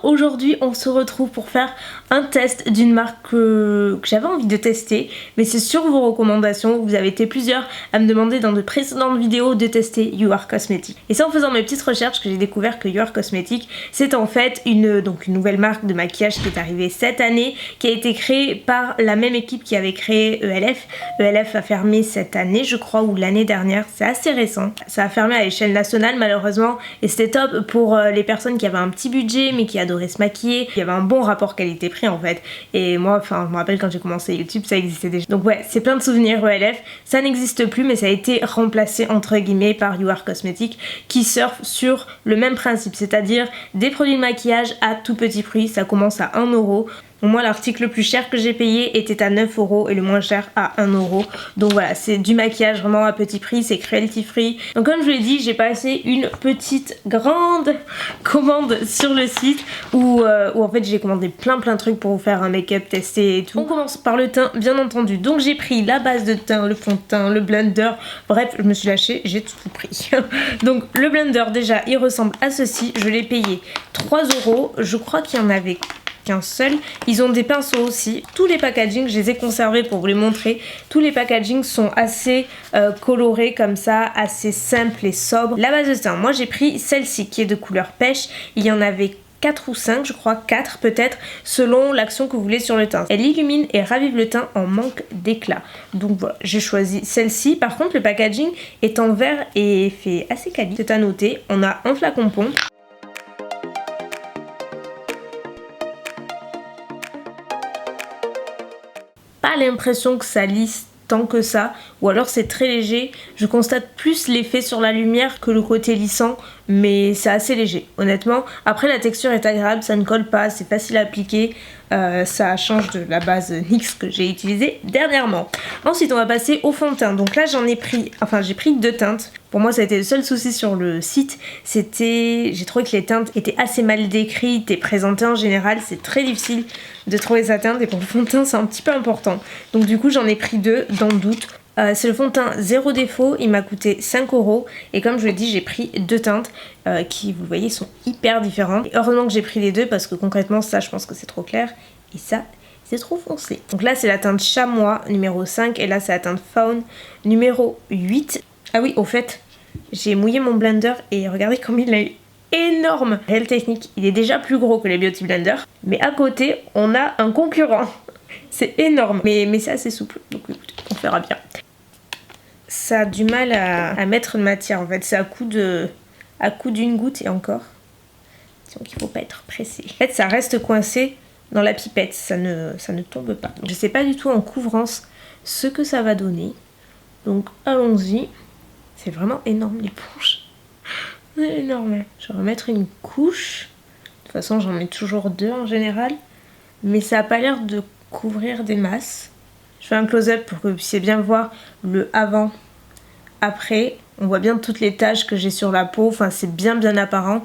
aujourd'hui on se retrouve pour faire un test d'une marque que j'avais envie de tester, mais c'est sur vos recommandations. Vous avez été plusieurs à me demander dans de précédentes vidéos de tester You Are Cosmetics. Et c'est en faisant mes petites recherches que j'ai découvert que You Are Cosmetics c'est en fait une nouvelle marque de maquillage qui est arrivée cette année, qui a été créée par la même équipe qui avait créé ELF. ELF a fermé cette année je crois, ou l'année dernière, c'est assez récent. Ça a fermé à l'échelle nationale malheureusement, et c'était top pour les personnes qui avaient un petit budget mais qui adoraient se maquiller. Il y avait un bon rapport qualité-prix en fait, et moi enfin je me rappelle quand j'ai commencé YouTube ça existait déjà. Donc ouais, c'est plein de souvenirs ELF, ça n'existe plus mais ça a été remplacé entre guillemets par You Are Cosmetics qui surfe sur le même principe, c'est-à-dire des produits de maquillage à tout petit prix. Ça commence à 1 €. Moi l'article le plus cher que j'ai payé était à 9 € et le moins cher à 1 €. Donc voilà, c'est du maquillage vraiment à petit prix, c'est cruelty free. Donc comme je vous l'ai dit, j'ai passé une petite grande commande sur le site où en fait j'ai commandé plein de trucs pour vous faire un make-up testé et tout. On commence par le teint bien entendu. Donc j'ai pris la base de teint, le fond de teint, le blender, bref je me suis lâchée, j'ai tout pris. Donc le blender déjà il ressemble à ceci, je l'ai payé 3 €, je crois qu'il y en avait qu'un seul. Ils ont des pinceaux aussi. Tous les packagings, je les ai conservés pour vous les montrer. Tous les packagings sont assez colorés comme ça, assez simples et sobres. La base de teint, moi j'ai pris celle-ci qui est de couleur pêche. Il y en avait 4 ou 5, je crois 4 peut-être, selon l'action que vous voulez sur le teint. Elle illumine et ravive le teint en manque d'éclat. Donc voilà, j'ai choisi celle-ci. Par contre le packaging est en verre et fait assez quali. C'est à noter, on a un flacon pont. Pas l'impression que ça lisse tant que ça, ou alors c'est très léger. Je constate plus l'effet sur la lumière que le côté lissant, mais c'est assez léger honnêtement. Après la texture est agréable, ça ne colle pas, c'est facile à appliquer, ça change de la base NYX que j'ai utilisée dernièrement. Ensuite on va passer au fond de teint. Donc là j'en ai pris, enfin j'ai pris 2 teintes. Pour moi ça a été le seul souci sur le site, j'ai trouvé que les teintes étaient assez mal décrites et présentées en général. C'est très difficile de trouver sa teinte et pour le fond de teint c'est un petit peu important. Donc du coup j'en ai pris 2 dans le doute. C'est le fond de teint zéro défaut, il m'a coûté 5 € et comme je l'ai dit j'ai pris 2 teintes qui vous voyez sont hyper différentes. Et heureusement que j'ai pris les deux parce que concrètement ça je pense que c'est trop clair et ça c'est trop foncé. Donc là c'est la teinte chamois numéro 5 et là c'est la teinte faune numéro 8. Ah oui au fait j'ai mouillé mon blender et regardez comme il est énorme. Réelle technique, il est déjà plus gros que les Beauty Blender mais à côté on a un concurrent. C'est énorme mais c'est assez souple donc écoutez, on verra bien. Ça a du mal à mettre de matière en fait, c'est à coup d'une goutte et encore. Donc il faut pas être pressé. En fait ça reste coincé dans la pipette, ça ne tombe pas. Donc, je sais pas du tout en couvrance ce que ça va donner. Donc allons-y. C'est vraiment énorme l'éponge. C'est énorme. Je vais remettre une couche. De toute façon j'en mets toujours 2 en général. Mais ça a pas l'air de couvrir des masses. Je fais un close-up pour que vous puissiez bien voir le avant après. On voit bien toutes les taches que j'ai sur la peau, enfin c'est bien apparent.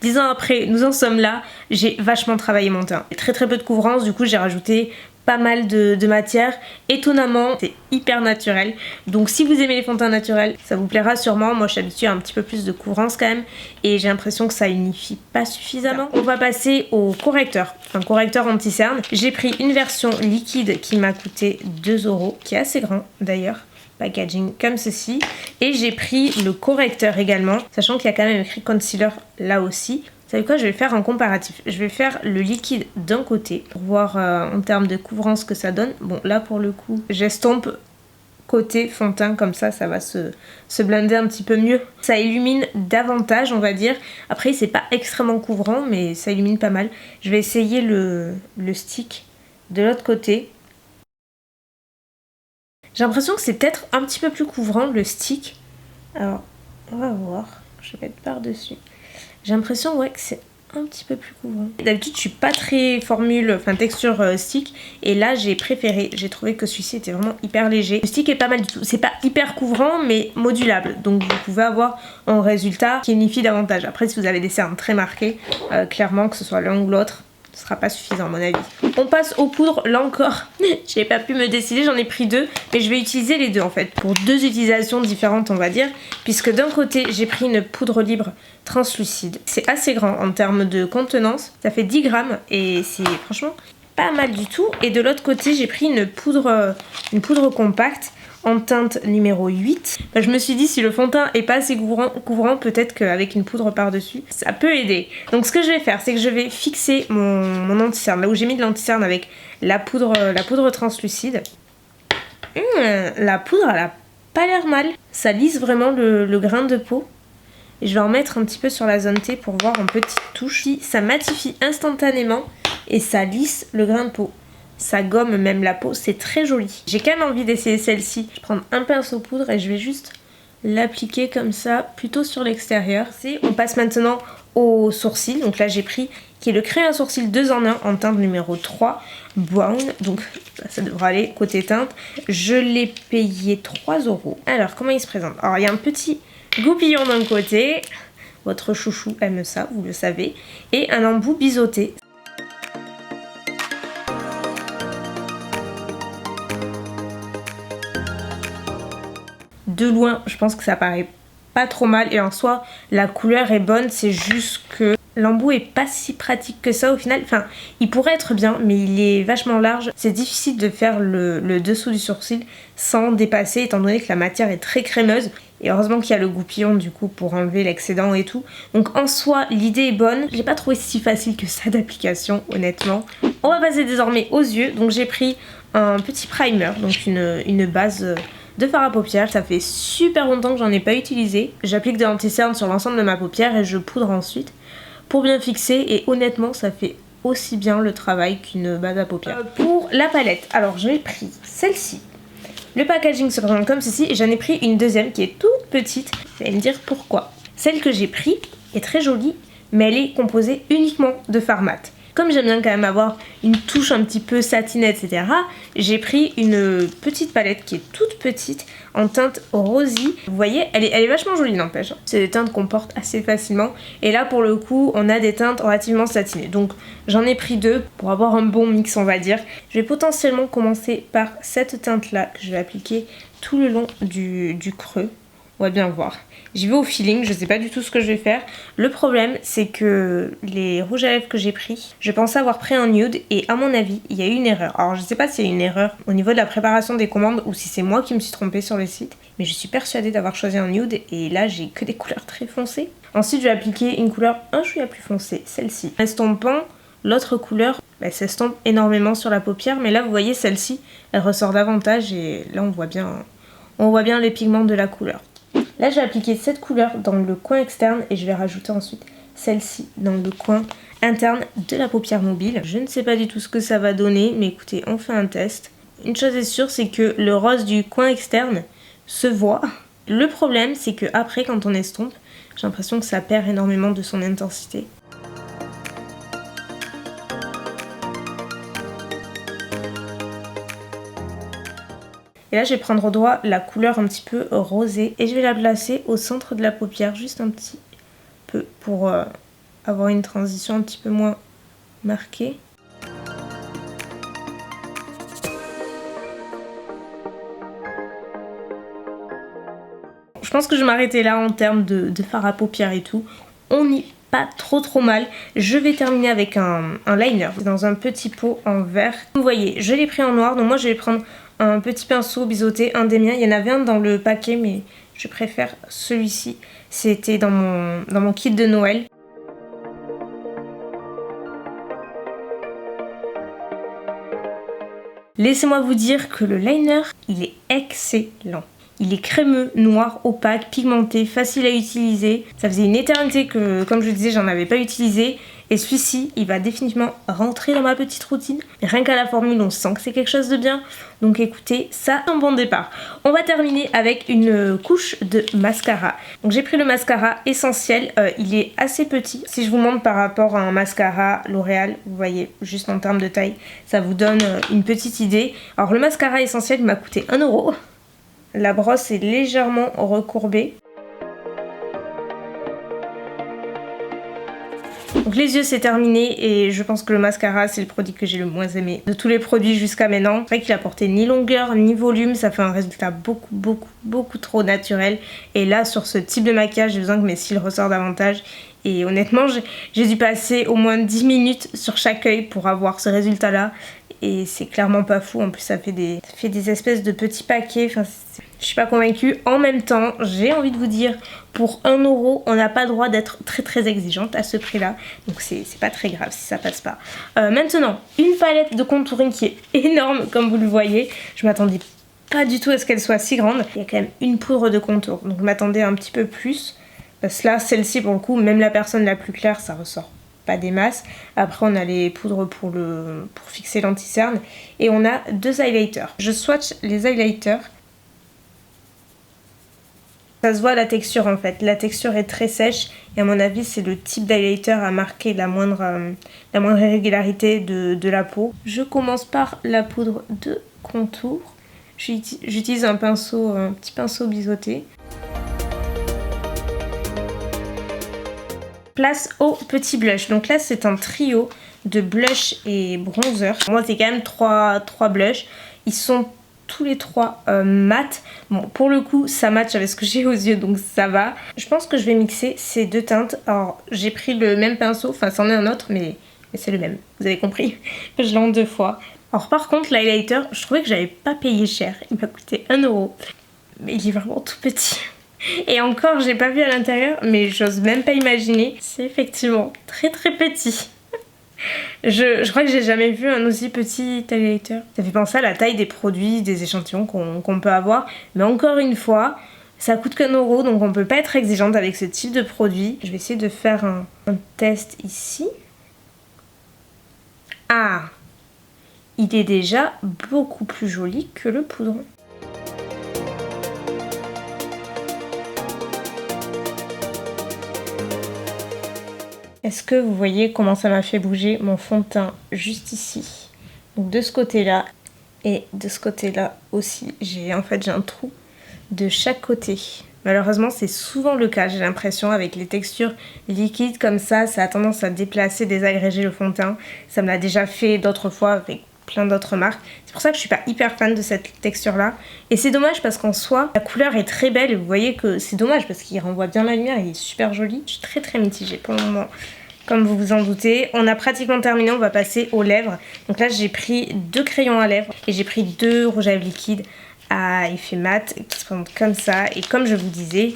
10 ans après, nous en sommes là, j'ai vachement travaillé mon teint. Très peu de couvrance, du coup j'ai rajouté pas mal de matière. Étonnamment, c'est hyper naturel. Donc si vous aimez les fonds de teint naturels, ça vous plaira sûrement. Moi je suis habituée à un petit peu plus de couvrance quand même. Et j'ai l'impression que ça unifie pas suffisamment. On va passer au correcteur. Un correcteur anti-cerne. J'ai pris une version liquide qui m'a coûté 2 €, qui est assez grand d'ailleurs. Packaging comme ceci. Et j'ai pris le correcteur également, sachant qu'il y a quand même écrit concealer là aussi. Vous savez quoi, je vais faire un comparatif. Je vais faire le liquide d'un côté pour voir en termes de couvrance ce que ça donne. Bon là pour le coup j'estompe côté fond de teint comme ça va se blender un petit peu mieux. Ça illumine davantage on va dire. Après c'est pas extrêmement couvrant mais ça illumine pas mal. Je vais essayer le stick de l'autre côté. J'ai l'impression que c'est peut-être un petit peu plus couvrant le stick. Alors on va voir. Je vais mettre par dessus. J'ai l'impression ouais que c'est un petit peu plus couvrant. D'habitude je suis pas très texture stick et là j'ai préféré, j'ai trouvé que celui-ci était vraiment hyper léger. Le stick est pas mal du tout, c'est pas hyper couvrant mais modulable, donc vous pouvez avoir un résultat qui unifie davantage. Après si vous avez des cernes très marquées, clairement que ce soit l'un ou l'autre, ce sera pas suffisant à mon avis. On passe aux poudres, là encore, j'ai pas pu me décider, j'en ai pris deux, mais je vais utiliser les deux en fait, pour deux utilisations différentes on va dire, puisque d'un côté j'ai pris une poudre libre translucide, c'est assez grand en termes de contenance, ça fait 10 grammes et c'est franchement pas mal du tout, et de l'autre côté j'ai pris une poudre compacte, en teinte numéro 8. Ben, je me suis dit si le fond de teint est pas assez couvrant peut-être qu'avec une poudre par-dessus, ça peut aider. Donc ce que je vais faire, c'est que je vais fixer mon anti-cerne, là où j'ai mis de l'anti-cerne avec la poudre translucide. La poudre, elle a pas l'air mal. Ça lisse vraiment le grain de peau. Et je vais en mettre un petit peu sur la zone T pour voir en petites touches. Ça matifie instantanément et ça lisse le grain de peau. Ça gomme même la peau, c'est très joli. J'ai quand même envie d'essayer celle-ci. Je vais prendre un pinceau poudre et je vais juste l'appliquer comme ça, plutôt sur l'extérieur. On passe maintenant au sourcil. Donc là j'ai pris, qui est le crayon à sourcil 2 en 1 en teinte numéro 3, Brown. Donc là, ça devrait aller côté teinte. Je l'ai payé 3 €. Alors comment il se présente? Alors il y a un petit goupillon d'un côté. Votre chouchou aime ça, vous le savez. Et un embout biseauté. De loin, je pense que ça paraît pas trop mal et en soi, la couleur est bonne, c'est juste que l'embout est pas si pratique que ça au final. Enfin, il pourrait être bien, mais il est vachement large. C'est difficile de faire le dessous du sourcil sans dépasser, étant donné que la matière est très crémeuse. Et heureusement qu'il y a le goupillon du coup pour enlever l'excédent et tout. Donc en soi, l'idée est bonne. J'ai pas trouvé si facile que ça d'application, honnêtement. On va passer désormais aux yeux. Donc j'ai pris un petit primer, donc une base de fard à paupières. Ça fait super longtemps que j'en ai pas utilisé. J'applique de l'anti-cerne sur l'ensemble de ma paupière et je poudre ensuite pour bien fixer, et honnêtement ça fait aussi bien le travail qu'une base à paupières. Pour la palette, alors j'ai pris celle-ci. Le packaging se présente comme ceci et j'en ai pris une deuxième qui est toute petite. Vous allez me dire pourquoi. Celle que j'ai pris est très jolie, mais elle est composée uniquement de fard mat. Comme j'aime bien quand même avoir une touche un petit peu satinée, etc., j'ai pris une petite palette qui est toute petite en teinte rosy. Vous voyez, elle est vachement jolie, n'empêche. C'est des teintes qu'on porte assez facilement. Et là, pour le coup, on a des teintes relativement satinées. Donc, j'en ai pris deux pour avoir un bon mix, on va dire. Je vais potentiellement commencer par cette teinte-là que je vais appliquer tout le long du creux. On va bien voir. J'y vais au feeling, je sais pas du tout ce que je vais faire. Le problème, c'est que les rouges à lèvres que j'ai pris, je pensais avoir pris un nude et à mon avis, il y a eu une erreur. Alors je sais pas s'il y a une erreur au niveau de la préparation des commandes ou si c'est moi qui me suis trompée sur le site, mais je suis persuadée d'avoir choisi un nude et là j'ai que des couleurs très foncées. Ensuite, je vais appliquer une couleur un chouïa plus foncée, celle-ci. Estompant, l'autre couleur, s'estompe énormément sur la paupière, mais là vous voyez celle-ci, elle ressort davantage et là on voit bien les pigments de la couleur. Là, je vais appliquer cette couleur dans le coin externe et je vais rajouter ensuite celle-ci dans le coin interne de la paupière mobile. Je ne sais pas du tout ce que ça va donner, mais écoutez, on fait un test. Une chose est sûre, c'est que le rose du coin externe se voit. Le problème, c'est que après, quand on estompe, j'ai l'impression que ça perd énormément de son intensité. Et là, je vais prendre au doigt la couleur un petit peu rosée et je vais la placer au centre de la paupière, juste un petit peu pour avoir une transition un petit peu moins marquée. Je pense que je vais m'arrêter là en termes de fard à paupières et tout. On n'y pas trop mal. Je vais terminer avec un liner dans un petit pot en verre. Vous voyez, je l'ai pris en noir, donc moi je vais prendre un petit pinceau biseauté, un des miens. Il y en avait un dans le paquet, mais je préfère celui-ci. C'était dans mon kit de Noël. Laissez-moi vous dire que le liner, il est excellent. Il est crémeux, noir, opaque, pigmenté, facile à utiliser. Ça faisait une éternité que, comme je le disais, j'en avais pas utilisé. Et celui-ci, il va définitivement rentrer dans ma petite routine. Rien qu'à la formule, on sent que c'est quelque chose de bien. Donc écoutez, ça, c'est un bon départ. On va terminer avec une couche de mascara. Donc j'ai pris le mascara Essentiel. Il est assez petit. Si je vous montre par rapport à un mascara L'Oréal, vous voyez, juste en termes de taille, ça vous donne une petite idée. Alors le mascara Essentiel m'a coûté 1 €. La brosse est légèrement recourbée. Donc les yeux c'est terminé et je pense que le mascara c'est le produit que j'ai le moins aimé de tous les produits jusqu'à maintenant. C'est vrai qu'il apportait ni longueur ni volume, ça fait un résultat beaucoup trop naturel. Et là sur ce type de maquillage j'ai besoin que mes cils ressortent davantage. Et honnêtement j'ai dû passer au moins 10 minutes sur chaque œil pour avoir ce résultat là. Et c'est clairement pas fou, en plus ça fait des espèces de petits paquets, enfin je suis pas convaincue. En même temps, j'ai envie de vous dire, pour 1 euro, on n'a pas le droit d'être très exigeante à ce prix là, donc c'est pas très grave si ça passe pas. Maintenant, une palette de contouring qui est énorme comme vous le voyez, je m'attendais pas du tout à ce qu'elle soit si grande. Il y a quand même une poudre de contour, donc je m'attendais un petit peu plus, parce que là celle-ci pour le coup, même la personne la plus claire ça ressort pas des masses. Après on a les poudres pour fixer l'anti-cerne et on a 2 highlighters. Je swatch les highlighters. Ça se voit la texture en fait, la texture est très sèche et à mon avis c'est le type d'highlighter à marquer la moindre irrégularité de la peau. Je commence par la poudre de contour. J'utilise un petit pinceau biseauté. Place au petit blush. Donc là c'est un trio de blush et bronzer. Moi c'est quand même 3 blushs. Ils sont tous les 3 mat. Bon pour le coup ça match avec ce que j'ai aux yeux donc ça va. Je pense que je vais mixer ces 2 teintes. Alors j'ai pris le même pinceau, enfin c'en est un autre mais c'est le même. Vous avez compris. Je l'ai en 2 fois. Alors par contre l'highlighter je trouvais que j'avais pas payé cher. Il m'a coûté 1 euro. Mais il est vraiment tout petit. Et encore j'ai pas vu à l'intérieur mais j'ose même pas imaginer. C'est effectivement très petit. Je crois que j'ai jamais vu un aussi petit highlighter. Ça fait penser à la taille des produits, des échantillons qu'on peut avoir. Mais encore une fois, ça coûte qu'1 euro donc on peut pas être exigeante avec ce type de produit. Je vais essayer de faire un test ici. Ah, il est déjà beaucoup plus joli que le poudron. Est-ce que vous voyez comment ça m'a fait bouger mon fond de teint juste ici? Donc de ce côté-là et de ce côté-là aussi. J'ai un trou de chaque côté. Malheureusement c'est souvent le cas, j'ai l'impression, avec les textures liquides comme ça a tendance à déplacer, désagréger le fond de teint. Ça me l'a déjà fait d'autres fois avec plein d'autres marques. C'est pour ça que je suis pas hyper fan de cette texture là. Et c'est dommage parce qu'en soi, la couleur est très belle et vous voyez que c'est dommage parce qu'il renvoie bien la lumière, il est super joli. Je suis très mitigée pour le moment. Comme vous vous en doutez, on a pratiquement terminé, on va passer aux lèvres. Donc là j'ai pris 2 crayons à lèvres et j'ai pris 2 rouges à lèvres liquides à effet mat qui se présentent comme ça. Et comme je vous disais,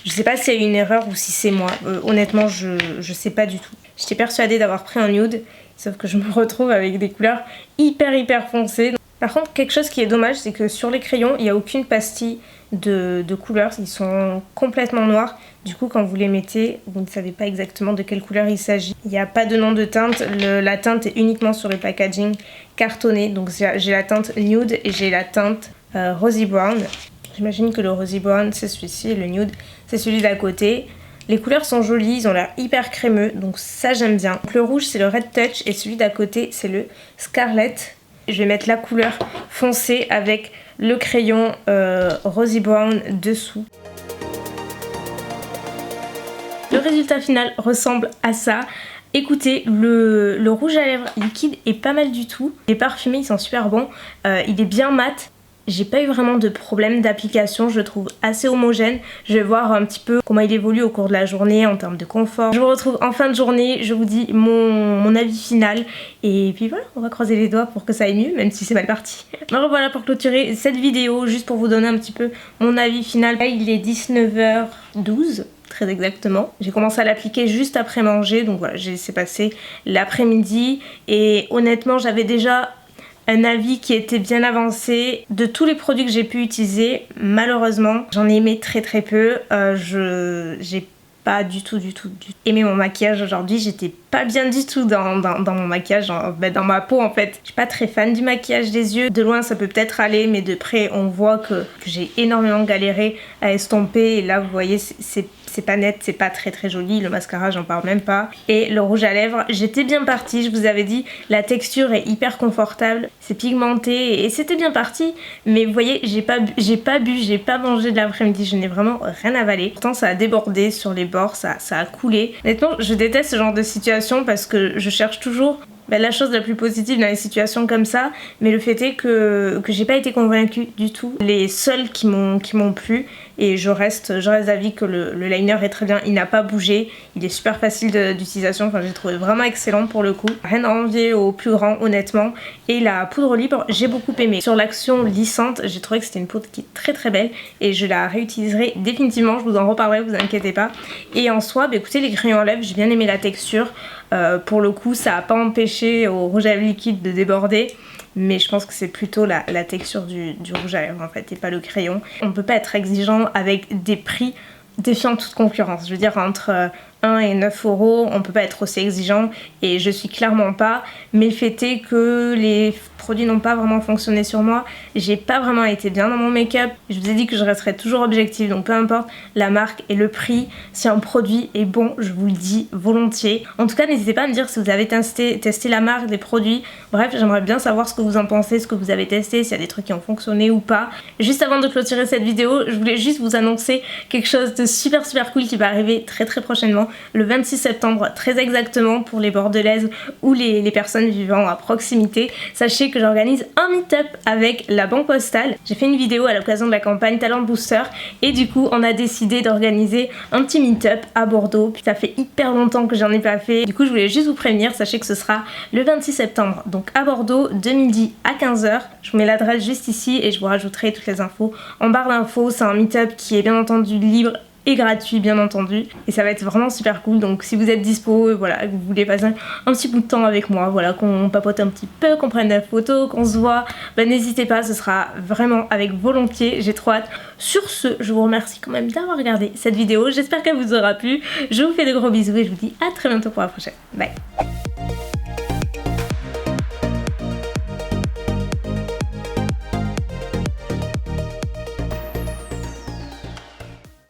je sais pas s'il y a eu une erreur ou si c'est moi. Honnêtement je sais pas du tout. J'étais persuadée d'avoir pris un nude, sauf que je me retrouve avec des couleurs hyper foncées. Par contre quelque chose qui est dommage c'est que sur les crayons il n'y a aucune pastille de couleurs, ils sont complètement noirs. Du coup quand vous les mettez vous ne savez pas exactement de quelle couleur il s'agit. Il n'y a pas de nom de teinte, la teinte est uniquement sur le packaging cartonné. Donc j'ai la teinte nude et j'ai la teinte rosy brown. J'imagine que le rosy brown c'est celui-ci et le nude c'est celui d'à côté. Les couleurs sont jolies, ils ont l'air hyper crémeux donc ça j'aime bien. Donc, le rouge c'est le Red Touch et celui d'à côté c'est le Scarlet. Je vais mettre la couleur foncée avec le crayon rosy brown dessous. Le résultat final ressemble à ça. Écoutez, le rouge à lèvres liquide est pas mal du tout. Les parfumés ils sont super bons. Il est bien mat. J'ai pas eu vraiment de problème d'application, je le trouve assez homogène. Je vais voir un petit peu comment il évolue au cours de la journée en termes de confort. Je vous retrouve en fin de journée, je vous dis mon avis final. Et puis voilà, on va croiser les doigts pour que ça aille mieux, même si c'est mal parti. Me revoilà pour clôturer cette vidéo, juste pour vous donner un petit peu mon avis final. Là, il est 19h12. Très exactement. J'ai commencé à l'appliquer juste après manger, donc voilà, j'ai laissé passer l'après-midi. Et honnêtement, j'avais déjà un avis qui était bien avancé. De tous les produits que j'ai pu utiliser, malheureusement, j'en ai aimé très peu. J'ai pas du tout aimé mon maquillage aujourd'hui. J'étais pas bien du tout dans mon maquillage, dans ma peau en fait. Je suis pas très fan du maquillage des yeux. De loin ça peut peut-être aller, mais de près on voit que j'ai énormément galéré à estomper. Et là vous voyez c'est c'est pas net, c'est pas très joli. Le mascara, j'en parle même pas. Et le rouge à lèvres, j'étais bien partie. Je vous avais dit, la texture est hyper confortable, c'est pigmenté et c'était bien parti. Mais vous voyez, j'ai pas bu, j'ai pas mangé de l'après-midi, je n'ai vraiment rien avalé. Pourtant, ça a débordé sur les bords, ça a coulé. Honnêtement, je déteste ce genre de situation parce que je cherche toujours la chose la plus positive dans les situations comme ça, mais le fait est que j'ai pas été convaincue du tout. Les seuls qui m'ont plu, et je reste d'avis que le liner est très bien, il n'a pas bougé, il est super facile d'utilisation, enfin j'ai trouvé vraiment excellent pour le coup. Rien à envier au plus grand honnêtement, et la poudre libre j'ai beaucoup aimé. Sur l'action lissante, j'ai trouvé que c'était une poudre qui est très belle et je la réutiliserai définitivement, je vous en reparlerai, vous inquiétez pas. Et en soi, écoutez, les crayons à lèvres, j'ai bien aimé la texture. Pour le coup, ça n'a pas empêché au rouge à lèvres liquide de déborder, mais je pense que c'est plutôt la texture du rouge à lèvres en fait et pas le crayon. On ne peut pas être exigeant avec des prix défiant toute concurrence. Je veux dire, entre 1 et 9 euros, on peut pas être aussi exigeant et je suis clairement pas, mais le fait est que les produits n'ont pas vraiment fonctionné sur moi, j'ai pas vraiment été bien dans mon make-up. Je vous ai dit que je resterai toujours objective, donc peu importe la marque et le prix, si un produit est bon, je vous le dis volontiers. En tout cas, n'hésitez pas à me dire si vous avez testé la marque, des produits, bref, j'aimerais bien savoir ce que vous en pensez, ce que vous avez testé, s'il y a des trucs qui ont fonctionné ou pas. Juste avant de clôturer cette vidéo, je voulais juste vous annoncer quelque chose de super cool qui va arriver très prochainement, le 26 septembre très exactement, pour les bordelaises ou les personnes vivant à proximité. Sachez que j'organise un meet-up avec la Banque Postale. J'ai fait une vidéo à l'occasion de la campagne Talent Booster et du coup on a décidé d'organiser un petit meet-up à Bordeaux. Puis ça fait hyper longtemps que j'en ai pas fait, du coup je voulais juste vous prévenir, sachez que ce sera le 26 septembre, donc à Bordeaux, de midi à 15h. Je vous mets l'adresse juste ici et je vous rajouterai toutes les infos en barre d'infos. C'est un meet-up qui est bien entendu libre et gratuit bien entendu, et ça va être vraiment super cool. Donc si vous êtes dispo, voilà, que vous voulez passer un petit bout de temps avec moi, voilà, qu'on papote un petit peu, qu'on prenne des photos, qu'on se voit, n'hésitez pas, ce sera vraiment avec volontiers, j'ai trop hâte. Sur ce, je vous remercie quand même d'avoir regardé cette vidéo, j'espère qu'elle vous aura plu, je vous fais de gros bisous et je vous dis à très bientôt pour la prochaine, bye.